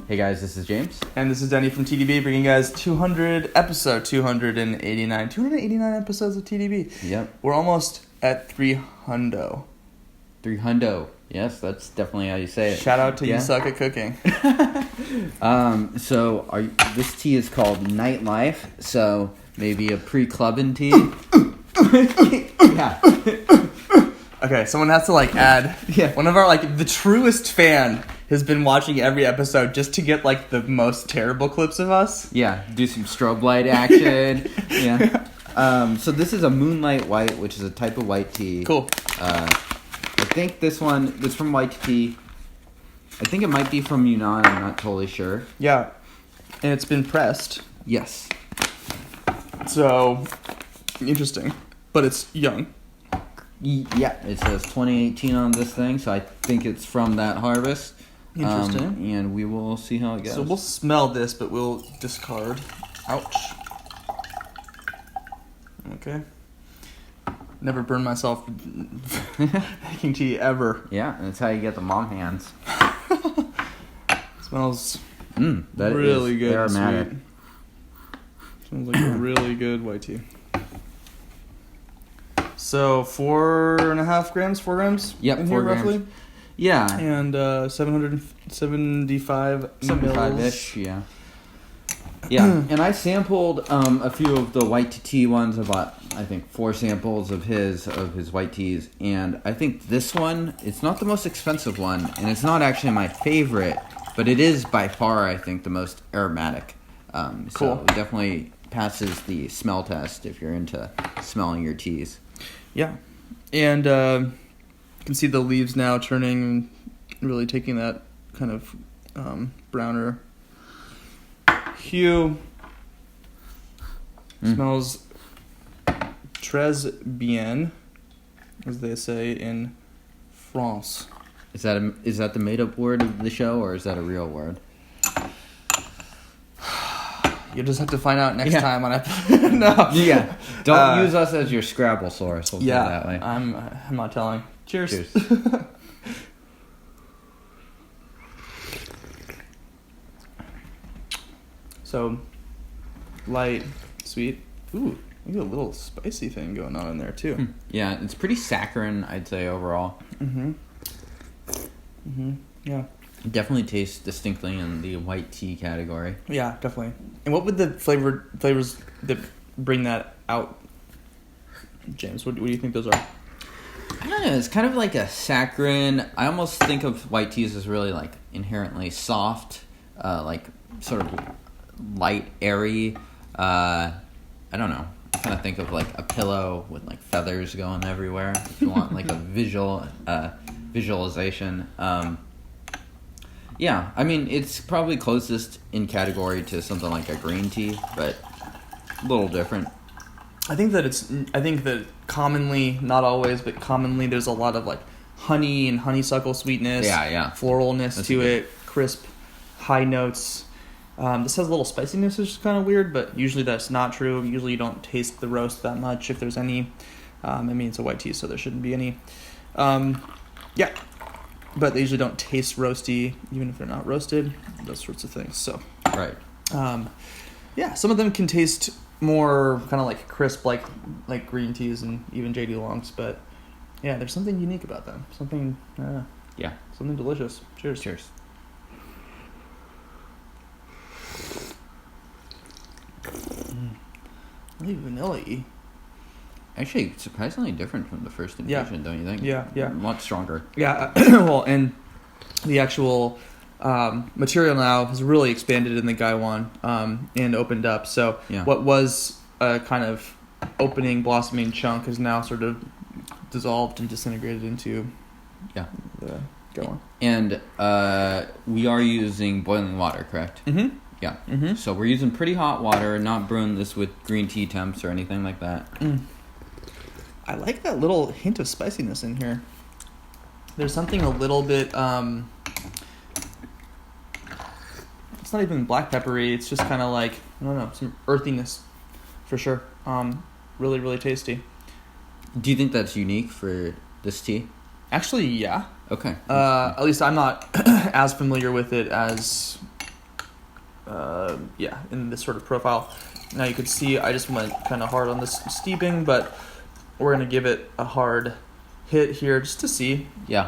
Hey guys, this is James. And this is Denny from TeaDB, bringing you guys 289 episodes of TeaDB. Yep. We're almost at 300. 300. Yes, that's definitely how you say it. Shout out to You Suck at Cooking. This tea is called Nightlife, so maybe a pre-clubbing tea. Yeah. Okay, someone has to add. Yeah. One of our the truest fan has been watching every episode just to get the most terrible clips of us. Yeah, do some strobe light action. Yeah. So this is a Moonlight White, which is a type of white tea. Cool. I think this one is from W2T. I think it might be from Yunnan. I'm not totally sure. Yeah, and it's been pressed. Yes. So interesting, but it's young. Yeah, it says 2018 on this thing, so I think it's from that harvest. Interesting. And we will see how it goes. So we'll smell this, but we'll discard. Ouch. Okay. Never burned myself making tea ever. Yeah, that's how you get the mom hands. Smells that really is good. aromatic. Sweet. Smells like a really good white tea. So 4.5 grams, 4 grams. Yep, in 4 here grams. roughly. Yeah, And 775 75-ish. Yeah. Yeah, and I sampled a few of the W2T ones. I bought, I think, 4 samples of his white teas, and I think this one, it's not the most expensive one, and it's not actually my favorite, but it is by far, I think, the most aromatic. Cool. So it definitely passes the smell test if you're into smelling your teas. Yeah, and you can see the leaves now turning, really taking that kind of browner hue. Smells très bien, as they say in France. Is that the made-up word of the show, or is that a real word? You just have to find out next time on episode. No. Yeah. Don't use us as your Scrabble source. We'll put it that way. I'm not telling. Cheers. Cheers. So, light, sweet. Ooh, look at a little spicy thing going on in there too. Yeah, it's pretty saccharine, I'd say, overall. Yeah. It definitely tastes distinctly in the white tea category. Yeah, definitely. And what would the flavors that bring that out, James? What do you think those are? I don't know. It's kind of like a saccharine. I almost think of white teas as really inherently soft, sort of light, airy. I don't know. I kind of think of a pillow with feathers going everywhere. If you want a visualization. Yeah, I mean, it's probably closest in category to something like a green tea, but a little different. I think that commonly, not always, but commonly there's a lot of honey and honeysuckle sweetness. Yeah. Floralness to it, crisp, high notes. This has a little spiciness, which is kind of weird, but usually that's not true. Usually you don't taste the roast that much, if there's any. I mean, it's a white tea, so there shouldn't be any. Yeah. But they usually don't taste roasty, even if they're not roasted, those sorts of things. So, Right. Yeah, some of them can taste more kind of crisp, like green teas and even JD Longs. But yeah, there's something unique about them. Something delicious. Cheers. Cheers. Really vanilla-y. Actually, surprisingly different from the first infusion, don't you think? Yeah. Much stronger. Yeah, well, and the actual material now has really expanded in the Gaiwan and opened up. So what was a kind of opening, blossoming chunk is now sort of dissolved and disintegrated into the Gaiwan. And we are using boiling water, correct? Mm-hmm. Yeah. Mm-hmm. So we're using pretty hot water, not brewing this with green tea temps or anything like that. I like that little hint of spiciness in here. There's something a little bit, it's not even black peppery, it's just kind of I don't know, some earthiness for sure. Really, really tasty. Do you think that's unique for this tea? Actually, yeah. Okay. At least I'm not as familiar with it as, in this sort of profile. Now you could see I just went kind of hard on this steeping, but we're going to give it a hard hit here just to see. Yeah.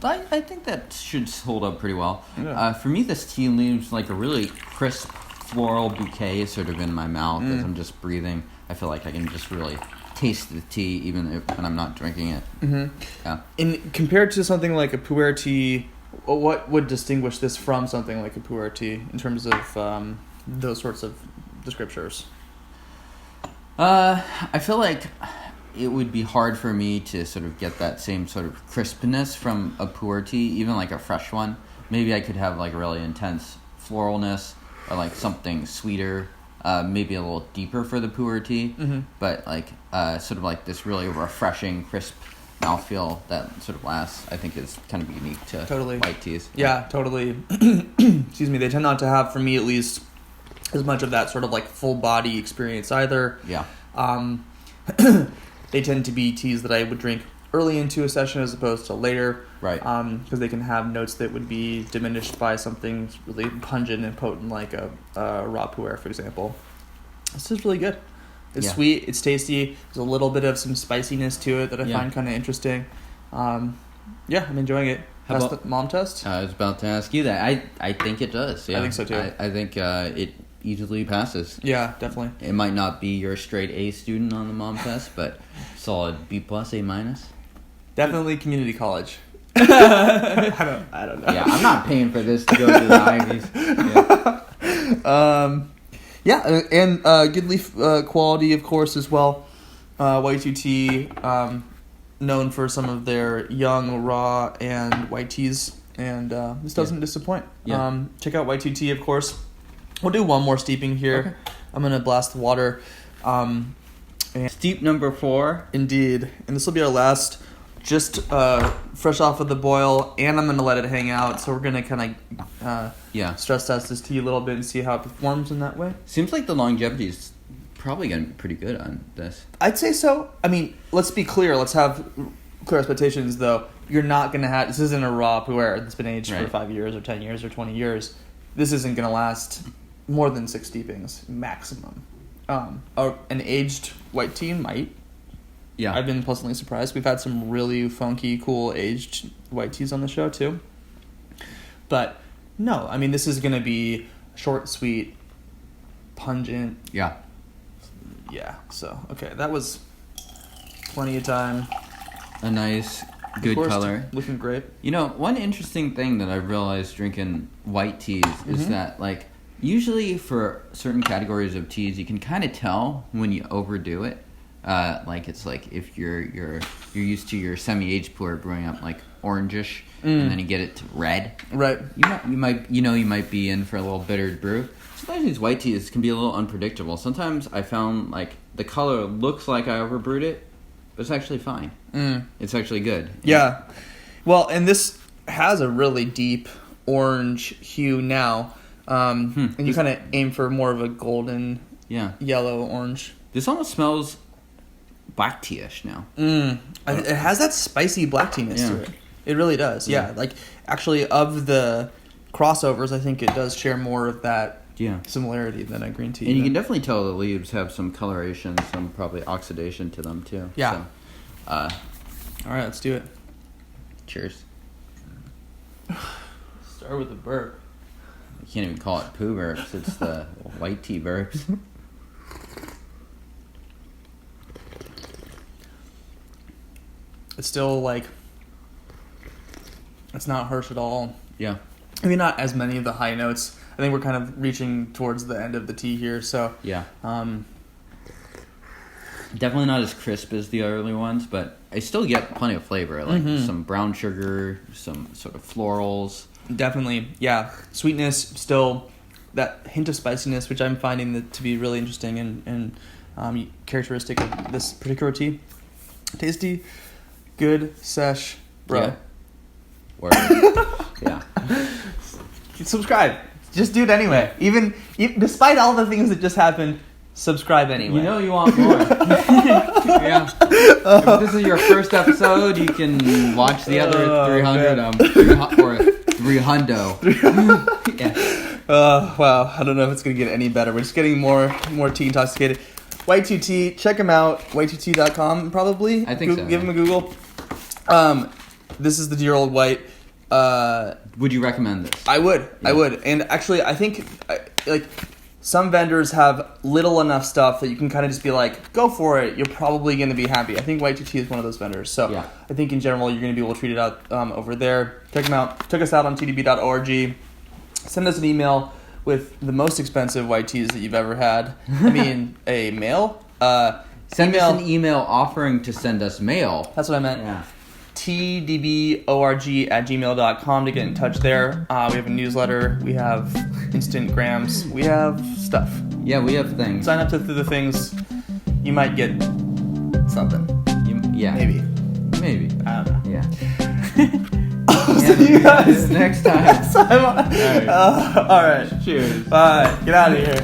I think that should hold up pretty well. Yeah. For me, this tea leaves like a really crisp floral bouquet sort of in my mouth as I'm just breathing. I feel like I can just really taste the tea even when I'm not drinking it. Mm-hmm. Yeah. In compared to something like a pu'erh tea, what would distinguish this from something like a pu'erh tea in terms of those sorts of descriptors? I feel like it would be hard for me to sort of get that same sort of crispness from a pu'erh tea, even like a fresh one. Maybe I could have like a really intense floralness or like something sweeter, maybe a little deeper for the pu'erh tea, but like sort of like this really refreshing, crisp mouthfeel that sort of lasts, I think is kind of unique to white teas. Yeah, totally. Excuse me. They tend not to have, for me at least, as much of that sort of like full body experience either. Yeah. They tend to be teas that I would drink early into a session as opposed to later. Right. Because they can have notes that would be diminished by something really pungent and potent like a raw pu'erh, for example. This is really good. It's sweet. It's tasty. There's a little bit of some spiciness to it that I find kind of interesting. I'm enjoying it. How That's about the mom test? I was about to ask you that. I think it does. Yeah. I think so too. I think it easily passes. Yeah, definitely. It might not be your straight A student on the mom test, but solid B plus, A minus. Definitely community college. I don't know. Yeah, I'm not paying for this to go to the Ivies. Yeah. And good leaf quality, of course, as well. W2T, known for some of their young, raw, and white teas, and this doesn't disappoint. Yeah. Check out W2T, of course. We'll do one more steeping here. Okay. I'm going to blast the water. And Steep number 4. Indeed. And this will be our last, just fresh off of the boil, and I'm going to let it hang out. So we're going to kind of stress test this tea a little bit and see how it performs in that way. Seems like the longevity is probably going to be pretty good on this. I'd say so. I mean, let's be clear. Let's have clear expectations, though. You're not going to have... This isn't a raw pu'erh that's been aged for 5 years or 10 years or 20 years. This isn't going to last more than 6 steepings, maximum. An aged white tea might. Yeah. I've been pleasantly surprised. We've had some really funky, cool aged white teas on the show, too. But, no. I mean, this is going to be short, sweet, pungent. Yeah. Yeah. So, okay. That was plenty of time. A nice, good color. Looking great. You know, one interesting thing that I've realized drinking white teas is that, like, usually for certain categories of teas, you can kind of tell when you overdo it. Like it's like if you're used to your semi-aged pu'erh brewing up like orangish, and then you get it to red. Right. You might be in for a little bittered brew. Sometimes these white teas can be a little unpredictable. Sometimes I found like the color looks like I overbrewed it, but it's actually fine. It's actually good. Yeah. Well, and this has a really deep orange hue now. And you kind of aim for more of a golden, yellow orange. This almost smells black tea-ish now. It has that spicy black tea-ness to it. It really does. Yeah. Like actually, of the crossovers, I think it does share more of that similarity than a green tea. And you can definitely tell the leaves have some coloration, some probably oxidation to them too. Yeah. So, all right, let's do it. Cheers. Start with the burp. You can't even call it poo burps. It's the white tea burps. It's still like, it's not harsh at all. Yeah. I mean, not as many of the high notes. I think we're kind of reaching towards the end of the tea here, so. Yeah. Definitely not as crisp as the early ones, but I still get plenty of flavor. Like some brown sugar, some sort of florals. Definitely, yeah. Sweetness, still that hint of spiciness, which I'm finding that to be really interesting and characteristic of this particular tea. Tasty, good sesh, bro. Yeah. Word. Yeah. Subscribe. Just do it anyway. Even despite all the things that just happened, subscribe anyway. You know you want more. Yeah. If this is your first episode, you can watch the other 300 or 300. Yeah. Wow, I don't know if it's going to get any better. We're just getting more tea intoxicated. W2T, check them out. W2T.com probably. I think so. Give them a Google. This is the dear old white. Would you recommend this? I would. Yeah. I would. And actually, I think some vendors have little enough stuff that you can kind of just be like, go for it. You're probably going to be happy. I think W2T is one of those vendors. So yeah. I think in general, you're going to be able to treat it out over there. Check them out. Check us out on TeaDB.org. Send us an email with the most expensive white teas that you've ever had. I mean, a mail. Send us an email offering to send us mail. That's what I meant. Yeah. TeaDBorg@gmail.com to get in touch there. We have a newsletter. We have Instagrams. We have stuff. Yeah, we have things. Sign up to the things. You might get something. Yeah. Maybe. I don't know. Yeah. See you guys next time. All right. Cheers. Bye. Get out of here.